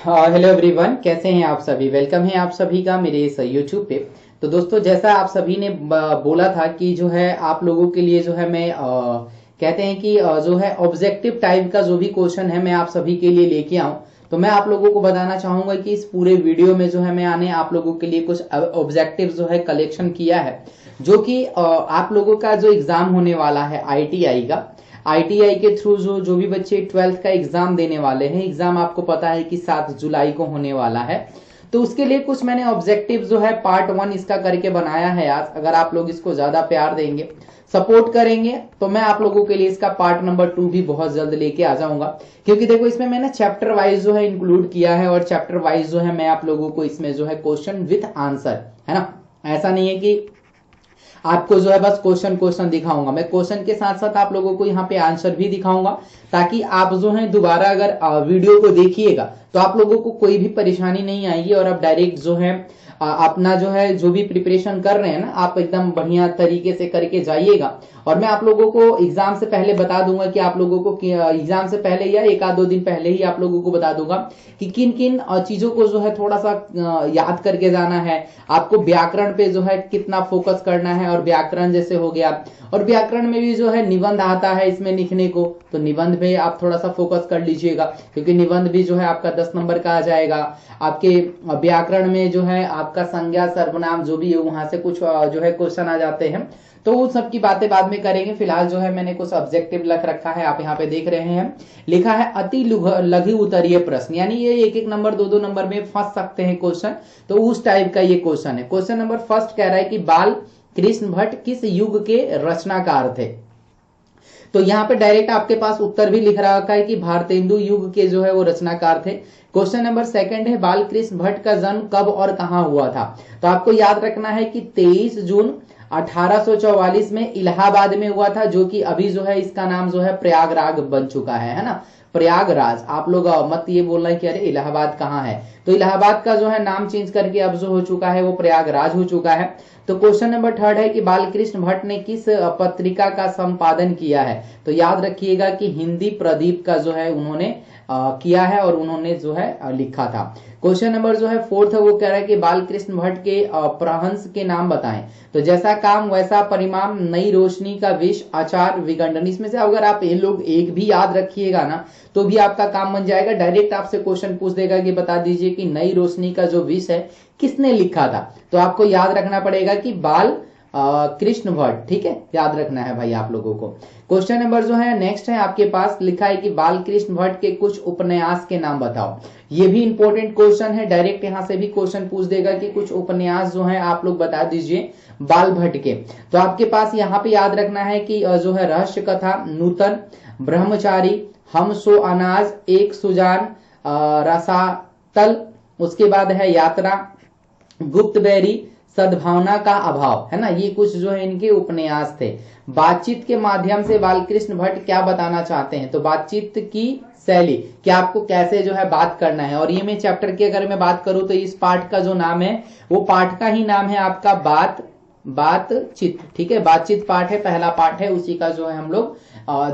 हाँ, hello everyone, कैसे हैं आप सभी। वेलकम है आप सभी का मेरे इस यूट्यूब पे। तो दोस्तों, जैसा आप सभी ने बोला था कि जो है आप लोगों के लिए जो है मैं कहते हैं कि जो है ऑब्जेक्टिव टाइप का जो भी क्वेश्चन है मैं आप सभी के लिए लेके आऊं। तो मैं आप लोगों को बताना चाहूंगा कि इस पूरे वीडियो में जो है मैं आने आप लोगों के लिए कुछ ऑब्जेक्टिव जो है कलेक्शन किया है, जो कि आप लोगों का जो एग्जाम होने वाला है आईटीआई का, आईटीआई के थ्रू जो जो भी बच्चे 12th का एग्जाम देने वाले हैं, एग्जाम आपको पता है कि 7 जुलाई को होने वाला है। तो उसके लिए कुछ मैंने ऑब्जेक्टिव जो है पार्ट 1 इसका करके बनाया है। आज अगर आप लोग इसको ज्यादा प्यार देंगे, सपोर्ट करेंगे, तो मैं आप लोगों के लिए इसका पार्ट नंबर 2 भी बहुत जल्द लेके आ जाऊंगा। क्योंकि देखो, इसमें मैंने चैप्टर वाइज जो है इंक्लूड किया है, और चैप्टर वाइज जो है मैं आप लोगों को इसमें जो है क्वेश्चन विथ आंसर, है ना। ऐसा नहीं है कि आपको जो है बस क्वेश्चन क्वेश्चन दिखाऊंगा, मैं क्वेश्चन के साथ साथ आप लोगों को यहाँ पे आंसर भी दिखाऊंगा, ताकि आप जो है दोबारा अगर वीडियो को देखिएगा तो आप लोगों को कोई भी परेशानी नहीं आएगी, और आप डायरेक्ट जो है अपना जो है जो भी प्रिपरेशन कर रहे हैं ना, आप एकदम बढ़िया तरीके से करके जाइएगा। और मैं आप लोगों को एग्जाम से पहले बता दूंगा कि आप लोगों को एग्जाम से पहले या एक आध दो दिन पहले ही आप लोगों को बता दूंगा कि किन किन चीजों को जो है थोड़ा सा याद करके जाना है। आपको व्याकरण पे जो है कितना फोकस करना है, और व्याकरण जैसे हो गया, और व्याकरण में भी जो है निबंध आता है इसमें लिखने को, तो निबंध पे आप थोड़ा सा फोकस कर लीजिएगा, क्योंकि निबंध भी जो है आपका 10 नंबर का आ जाएगा। आपके व्याकरण में जो है आपका संज्ञा सर्वनाम जो भी है वहां से कुछ जो है क्वेश्चन आ जाते हैं, तो उन सब की बातें बाद में करेंगे। फिलहाल जो है मैंने कुछ ऑब्जेक्टिव लिख रखा है, आप यहाँ पे देख रहे हैं, लिखा है अति लघु उत्तरीय प्रश्न, यानी ये एक एक नंबर दो दो नंबर में फंस सकते हैं क्वेश्चन, तो उस टाइप का ये क्वेश्चन है। क्वेश्चन नंबर फर्स्ट कह रहा है कि बाल कृष्ण भट्ट किस युग के रचनाकार थे। तो यहाँ पे डायरेक्ट आपके पास उत्तर भी लिख रखा है कि भारतेंदु युग के जो है वो रचनाकार थे। क्वेश्चन नंबर सेकंड है बालकृष्ण भट्ट का जन्म कब और कहां हुआ था। तो आपको याद रखना है कि 23 जून 1844 में इलाहाबाद में हुआ था, जो कि अभी जो है इसका नाम जो है प्रयागराज बन चुका है ना, प्रयागराज। आप लोग मत ये बोलना कि अरे इलाहाबाद कहाँ है, तो इलाहाबाद का जो है नाम चेंज करके अब जो हो चुका है वो प्रयागराज हो चुका है। तो क्वेश्चन नंबर थर्ड है कि बालकृष्ण भट्ट ने किस पत्रिका का संपादन किया है। तो याद रखिएगा कि हिंदी प्रदीप का जो है उन्होंने किया है, और उन्होंने जो है लिखा था। क्वेश्चन नंबर जो है फोर्थ है वो कह रहा है कि बालकृष्ण भट्ट के प्रहंस के नाम बताएं। तो जैसा काम वैसा परिणाम, नई रोशनी का विष, आचार विगंडन, इसमें से अगर आप ये लोग एक भी याद रखिएगा ना तो भी आपका काम बन जाएगा। डायरेक्ट आपसे क्वेश्चन पूछ देगा कि बता दीजिए कि नई रोशनी का जो विष है किसने लिखा था। तो आपको याद रखना पड़ेगा कि बाल कृष्ण भट्ट, ठीक है, याद रखना है भाई आप लोगों को। क्वेश्चन नंबर जो है नेक्स्ट है आपके पास लिखा है कि बाल कृष्ण भट्ट के कुछ उपन्यास के नाम बताओ। ये भी इंपॉर्टेंट क्वेश्चन है, डायरेक्ट यहां से भी क्वेश्चन पूछ देगा कि कुछ उपन्यास जो है आप लोग बता दीजिए बाल भट्ट के। तो आपके पास यहाँ पे याद रखना है कि जो है रहस्य कथा, नूतन, ब्रह्मचारी, हम सो अनाज, एक सुजान, रसातल, उसके बाद है यात्रा, गुप्तबेरी, सद्भावना का अभाव, है ना। ये कुछ जो है इनके उपन्यास थे। बातचीत के माध्यम से बालकृष्ण भट्ट क्या बताना चाहते हैं। तो बातचीत की शैली, कि आपको कैसे जो है बात करना है। और ये मैं चैप्टर की अगर मैं बात करूं तो इस पार्ट का जो नाम है वो पार्ट का ही नाम है आपका बातचीत, ठीक है, बातचीत पार्ट है, पहला पार्ट है, उसी का जो है हम लोग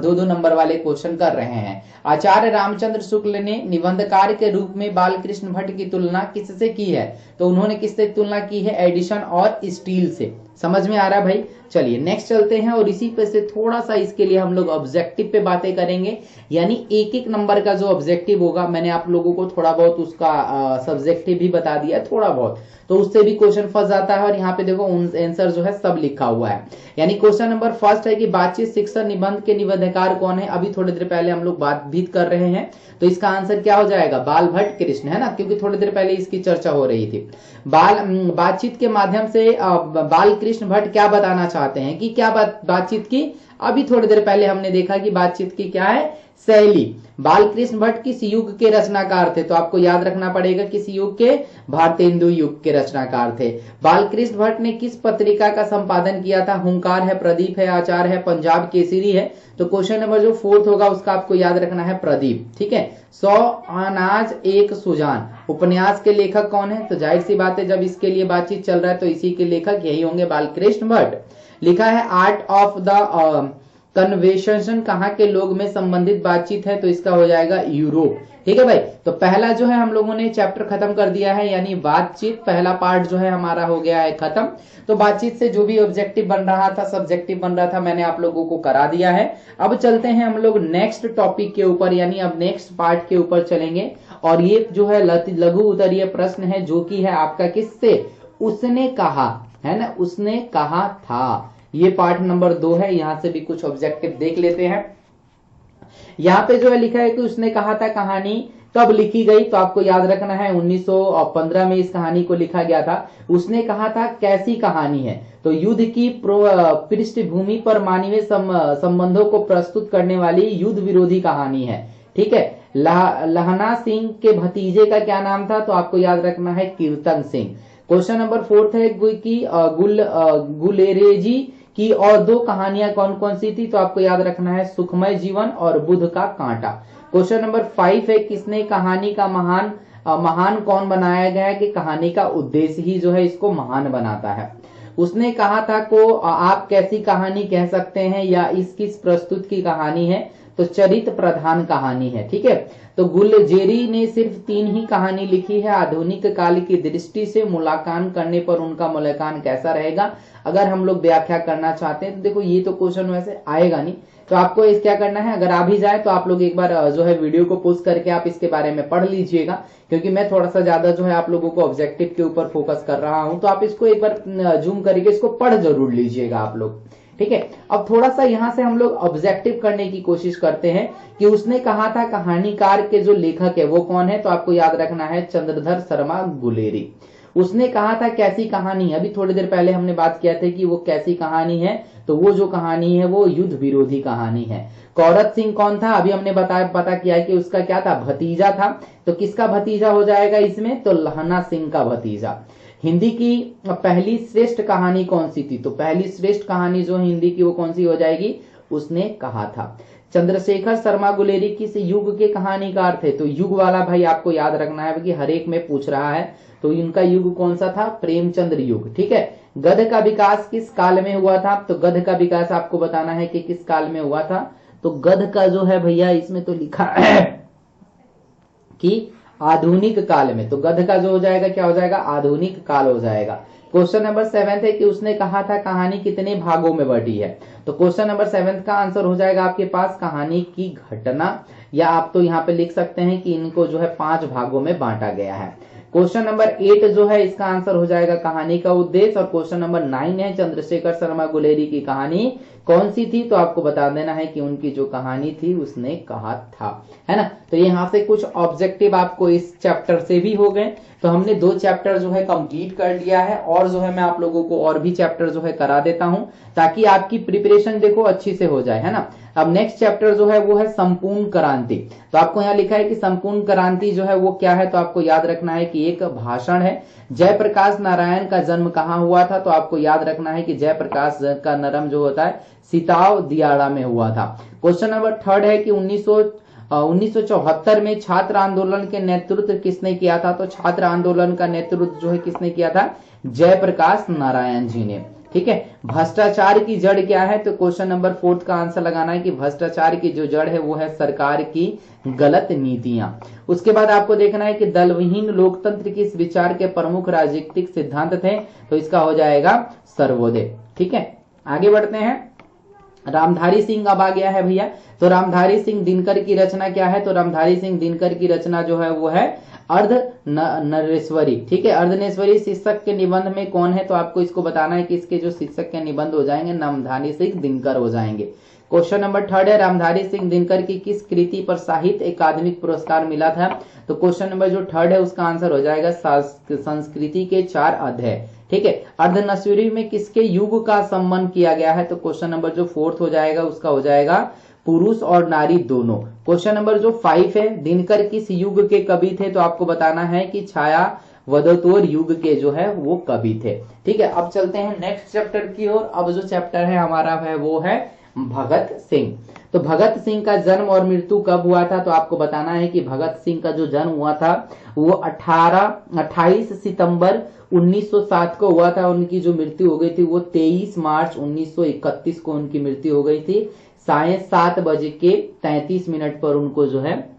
दो दो नंबर वाले क्वेश्चन कर रहे हैं। आचार्य रामचंद्र शुक्ल ने निबंधकार के रूप में बालकृष्ण भट्ट की तुलना किससे की है। तो उन्होंने किससे तुलना की है, एडिशन और स्टील से। समझ में आ रहा है भाई। चलिए नेक्स्ट चलते हैं, और इसी पे से थोड़ा सा इसके लिए हम लोग ऑब्जेक्टिव पे बातें करेंगे, यानी एक एक नंबर का जो ऑब्जेक्टिव होगा, मैंने आप लोगों को थोड़ा बहुत उसका सब्जेक्टिव भी बता दिया थोड़ा बहुत, तो उससे भी क्वेश्चन फंस जाता है। और यहाँ पे देखो आंसर जो है सब लिखा हुआ है। यानी क्वेश्चन नंबर फर्स्ट है कि बातचीत शिक्षण निबंध के निबंधकार कौन है। अभी थोड़ी देर पहले हम लोग बातचीत कर रहे हैं, तो इसका आंसर क्या हो जाएगा, बाल भट्ट कृष्ण, है ना, क्योंकि थोड़ी देर पहले इसकी चर्चा हो रही थी। बातचीत के माध्यम से बाल कृष्ण भट्ट क्या बताना चाहते हैं, कि क्या बातचीत की, अभी थोड़ी देर पहले हमने देखा कि बातचीत की क्या है, शैली। बालकृष्ण भट्ट किस युग के रचनाकार थे। तो आपको याद रखना पड़ेगा किस युग के, भारतेंदु युग के रचनाकार थे। बालकृष्ण भट्ट ने किस पत्रिका का संपादन किया था। हुंकार है, प्रदीप है, आचार है, पंजाब केसरी है। तो क्वेश्चन नंबर जो फोर्थ होगा उसका आपको याद रखना है प्रदीप, ठीक है। 100 अनाज एक सुजान, उपन्यास के लेखक कौन है। तो जाहिर सी बात है जब इसके लिए बातचीत चल रहा है तो इसी के लेखक यही होंगे, बालकृष्ण भट्ट। लिखा है आर्ट ऑफ द कन्वर्सेशन कहाँ के लोग में संबंधित बातचीत है। तो इसका हो जाएगा यूरोप, ठीक है भाई। तो पहला जो है हम लोगों ने चैप्टर खत्म कर दिया है, यानी बातचीत पहला पार्ट जो है हमारा हो गया है खत्म। तो बातचीत से जो भी ऑब्जेक्टिव बन रहा था, सब्जेक्टिव बन रहा था, मैंने आप लोगों को करा दिया है। अब चलते हैं हम लोग नेक्स्ट टॉपिक के ऊपर, यानी अब नेक्स्ट पार्ट के ऊपर चलेंगे। और ये जो है लघु उत्तरीय प्रश्न है, जो कि है आपका किससे, उसने कहा, है ना, उसने कहा था। ये पार्ट नंबर 2 है। यहां से भी कुछ ऑब्जेक्टिव देख लेते हैं। यहाँ पे जो है लिखा है कि उसने कहा था कहानी कब लिखी गई, तो आपको याद रखना है 1915 में इस कहानी को लिखा गया था। उसने कहा था कैसी कहानी है, तो युद्ध की पृष्ठभूमि पर मानवीय संबंधों को प्रस्तुत करने वाली युद्ध विरोधी कहानी है। ठीक है। लहना सिंह के भतीजे का क्या नाम था, तो आपको याद रखना है कीर्तन सिंह। क्वेश्चन नंबर 4 है कि गुलेरेजी की और 2 कहानियां कौन कौन सी थी, तो आपको याद रखना है सुखमय जीवन और बुद्ध का कांटा। क्वेश्चन नंबर 5 है किसने कहानी का महान कौन बनाया गया है, कि कहानी का उद्देश्य ही जो है इसको महान बनाता है। उसने कहा था को आप कैसी कहानी कह सकते हैं, या इस किस प्रस्तुत की कहानी है, तो चरित्र प्रधान कहानी है। ठीक है। तो गुलजेरी ने सिर्फ 3 ही कहानी लिखी है। आधुनिक काल की दृष्टि से मूल्यांकन करने पर उनका मूल्यांकन कैसा रहेगा, अगर हम लोग व्याख्या करना चाहते हैं। तो देखो ये तो क्वेश्चन वैसे आएगा नहीं, तो आपको इस क्या करना है, अगर आ भी जाए तो आप लोग एक बार जो है वीडियो को पॉज करके आप इसके बारे में पढ़ लीजिएगा, क्योंकि मैं थोड़ा सा ज्यादा जो है आप लोगों को ऑब्जेक्टिव के ऊपर फोकस कर रहा हूं। तो आप इसको एक बार जूम करके इसको पढ़ जरूर लीजिएगा आप लोग। ठीक है। अब थोड़ा सा यहां से हम लोग ऑब्जेक्टिव करने की कोशिश करते हैं कि उसने कहा था कहानीकार के जो लेखक है वो कौन है, तो आपको याद रखना है चंद्रधर शर्मा गुलेरी। उसने कहा था कैसी कहानी, अभी थोड़ी देर पहले हमने बात किया था कि वो कैसी कहानी है, तो वो जो कहानी है वो युद्ध विरोधी कहानी है। कौरत सिंह कौन था, अभी हमने पता किया कि उसका क्या था, भतीजा था। तो किसका भतीजा हो जाएगा इसमें, तो लहना सिंह का भतीजा। हिंदी की पहली श्रेष्ठ कहानी कौन सी थी, तो पहली श्रेष्ठ कहानी जो हिंदी की वो कौन सी हो जाएगी, उसने कहा था। चंद्रशेखर शर्मा गुलेरी किस युग के कहानीकार थे, तो युग वाला भाई आपको याद रखना है कि हर एक में पूछ रहा है, तो इनका युग कौन सा था, प्रेमचंद्र युग। ठीक है। गध का विकास किस काल में हुआ था, तो गध का विकास आपको बताना है कि किस काल में हुआ था। तो गध का जो है भैया इसमें तो लिखा है कि आधुनिक काल में, तो गध का जो हो जाएगा क्या हो जाएगा, आधुनिक काल हो जाएगा। क्वेश्चन नंबर 7 है कि उसने कहा था कहानी कितने भागों में बटी है, तो क्वेश्चन नंबर 7 का आंसर हो जाएगा आपके पास कहानी की घटना, या आप तो यहाँ पे लिख सकते हैं कि इनको जो है 5 भागों में बांटा गया है। क्वेश्चन नंबर 8 जो है इसका आंसर हो जाएगा कहानी का उद्देश्य। और क्वेश्चन नंबर 9 है चंद्रशेखर शर्मा गुलेरी की कहानी कौन सी थी, तो आपको बता देना है कि उनकी जो कहानी थी उसने कहा था, है ना। तो यहाँ से कुछ ऑब्जेक्टिव आपको इस चैप्टर से भी हो गए। तो हमने 2 चैप्टर जो है कंप्लीट कर लिया है, और जो है मैं आप लोगों को और भी चैप्टर जो है करा देता हूं, ताकि आपकी प्रिपरेशन देखो अच्छी से हो जाए, है ना। अब नेक्स्ट चैप्टर जो है वो है संपूर्ण क्रांति। तो आपको यहाँ लिखा है कि संपूर्ण क्रांति जो है वो क्या है, तो आपको याद रखना है कि एक भाषण है। जयप्रकाश नारायण का जन्म कहाँ हुआ था, तो आपको याद रखना है कि जयप्रकाश का नरम जो होता है सिताव दियाड़ा में हुआ था। क्वेश्चन नंबर 3 है कि 1974 में छात्र आंदोलन के नेतृत्व किसने किया था, तो छात्र आंदोलन का नेतृत्व जो है किसने किया था, जयप्रकाश नारायण जी ने। ठीक है। भ्रष्टाचार की जड़ क्या है, तो क्वेश्चन नंबर 4 का आंसर लगाना है कि भ्रष्टाचार की जो जड़ है वो है सरकार की गलत नीतियां। उसके बाद आपको देखना है कि दलविहीन लोकतंत्र किस विचार के प्रमुख राजनीतिक सिद्धांत थे, तो इसका हो जाएगा सर्वोदय। ठीक है। आगे बढ़ते हैं। रामधारी सिंह अब आ गया है भैया। तो रामधारी सिंह दिनकर की रचना क्या है, तो रामधारी सिंह दिनकर की रचना जो है वो है अर्धनरेश्वरी। ठीक है। अर्धनेश्वरी शीर्षक के निबंध में कौन है, तो आपको इसको बताना है कि इसके जो शीर्षक के निबंध हो जाएंगे रामधारी सिंह दिनकर हो जाएंगे। क्वेश्चन नंबर 3 है रामधारी सिंह दिनकर की किस कृति पर साहित्य अकादमिक पुरस्कार मिला था, तो क्वेश्चन नंबर जो 3 है उसका आंसर हो जाएगा संस्कृति के 4 अध्याय। ठीक है। अर्धनरेश्वरी में किसके युग का संबंध किया गया है, तो क्वेश्चन नंबर जो 4 हो जाएगा उसका हो जाएगा पुरुष और नारी दोनों। क्वेश्चन नंबर जो 5 है दिनकर किस युग के कवि थे, तो आपको बताना है कि छाया वदोतोर युग के जो है वो कवि थे। ठीक है। अब चलते हैं नेक्स्ट चैप्टर की ओर। अब जो चैप्टर है हमारा है वो है भगत सिंह। तो भगत सिंह का जन्म और मृत्यु कब हुआ था, तो आपको बताना है कि भगत सिंह का जो जन्म हुआ था वो 28 सितंबर 1907 को हुआ था। उनकी जो मृत्यु हो गई थी वो 23 मार्च 1931 को उनकी मृत्यु हो गई थी। 7:30 पर उनको जो है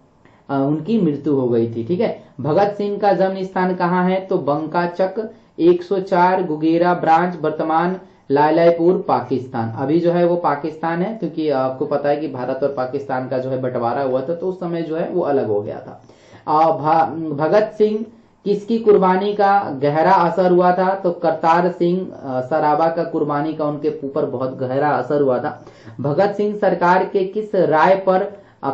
उनकी मृत्यु हो गई थी। ठीक है, भगत सिंह का जन्म स्थान कहाँ है, तो बंकाचक 104 गुगेरा ब्रांच, वर्तमान लालयपुर पाकिस्तान। अभी जो है वो पाकिस्तान है, क्योंकि आपको पता है कि भारत और पाकिस्तान का जो है बंटवारा हुआ था, तो उस समय जो है वो अलग हो गया था। भगत सिंह किसकी कुर्बानी का गहरा असर हुआ था, तो करतार सिंह सराबा का कुर्बानी का उनके ऊपर बहुत गहरा असर हुआ था। भगत सिंह सरकार के किस राय पर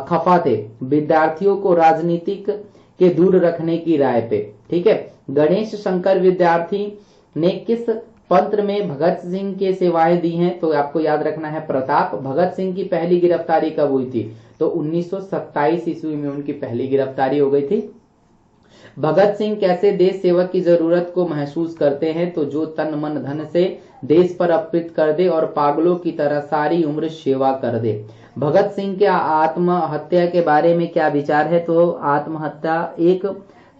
खफा थे, विद्यार्थियों को राजनीतिक के दूर रखने की राय पे। ठीक है, गणेश शंकर विद्यार्थी ने किस पंत्र में भगत सिंह के सेवाएं दी हैं, तो आपको याद रखना है प्रताप। भगत सिंह की पहली गिरफ्तारी कब हुई थी, तो 1927 ईस्वी में उनकी पहली गिरफ्तारी हो गई थी। भगत सिंह कैसे देश सेवक की जरूरत को महसूस करते हैं, तो जो तन मन धन से देश पर अर्पित कर दे और पागलों की तरह सारी उम्र सेवा कर दे। भगत सिंह के आत्महत्या के बारे में क्या विचार है, तो आत्महत्या एक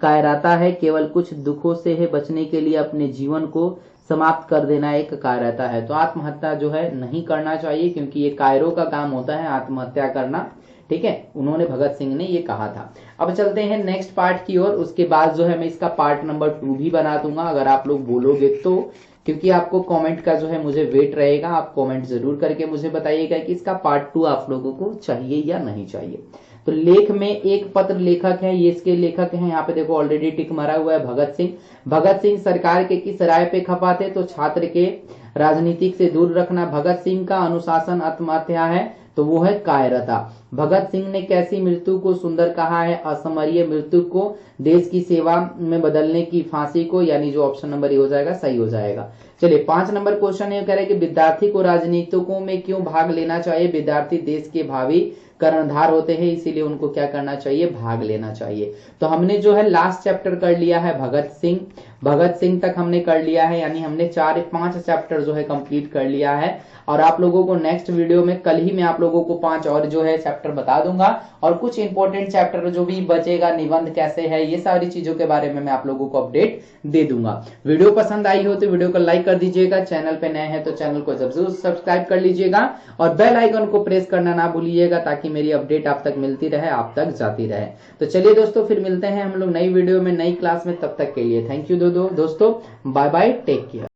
कायराता है, केवल कुछ दुखों से है बचने के लिए अपने जीवन को समाप्त कर देना एक कायराता है। तो आत्महत्या जो है नहीं करना चाहिए, क्योंकि ये कायरों का काम होता है आत्महत्या करना। ठीक है, उन्होंने भगत सिंह ने ये कहा था। अब चलते हैं नेक्स्ट पार्ट की ओर। उसके बाद जो है मैं इसका पार्ट नंबर 2 भी बना दूंगा, अगर आप लोग बोलोगे तो, क्योंकि आपको कमेंट का जो है मुझे वेट रहेगा। आप कमेंट जरूर करके मुझे बताइएगा कि इसका पार्ट 2 आप लोगों को चाहिए या नहीं चाहिए। तो लेख में एक पत्र लेखक है, ये इसके लेखक हैं, यहाँ पे देखो ऑलरेडी टिक मरा हुआ है भगत सिंह। भगत सिंह सरकार के किस राय पे खपा थे, तो छात्र के राजनीतिक से दूर रखना। भगत सिंह का अनुशासन आत्महत्या है, तो वो है कायरता। भगत सिंह ने कैसी मृत्यु को सुंदर कहा है, असमरीय मृत्यु को, देश की सेवा में बदलने की फांसी को, यानी जो ऑप्शन नंबर ए हो जाएगा सही हो जाएगा। चलिए 5 नंबर क्वेश्चन ये कह रहे हैं कि विद्यार्थी को राजनीतिकों में क्यों भाग लेना चाहिए। विद्यार्थी देश के भावी कर्णधार होते हैं, इसीलिए उनको क्या करना चाहिए, भाग लेना चाहिए। तो हमने जो है लास्ट चैप्टर कर लिया है भगत सिंह तक हमने कर लिया है, यानी हमने 4-5 चैप्टर जो है कंप्लीट कर लिया है। और आप लोगों को नेक्स्ट वीडियो में कल ही मैं आप लोगों को 5 और जो है चैप्टर बता दूंगा, और कुछ इंपॉर्टेंट चैप्टर जो भी बचेगा, निबंध कैसे है, ये सारी चीजों के बारे में मैं आप लोगों को अपडेट दे दूंगा। वीडियो पसंद आई हो तो वीडियो को लाइक कर दीजिएगा, चैनल पे नए हैं तो चैनल को जरूर सब्सक्राइब कर लीजिएगा, और बेल आइकन को प्रेस करना ना भूलिएगा, ताकि मेरी अपडेट आप तक मिलती रहे, आप तक जाती रहे। तो चलिए दोस्तों, फिर मिलते हैं हम लोग नई वीडियो में, नई क्लास में। तब तक के लिए थैंक यू दोस्तों, बाय बाय, टेक केयर।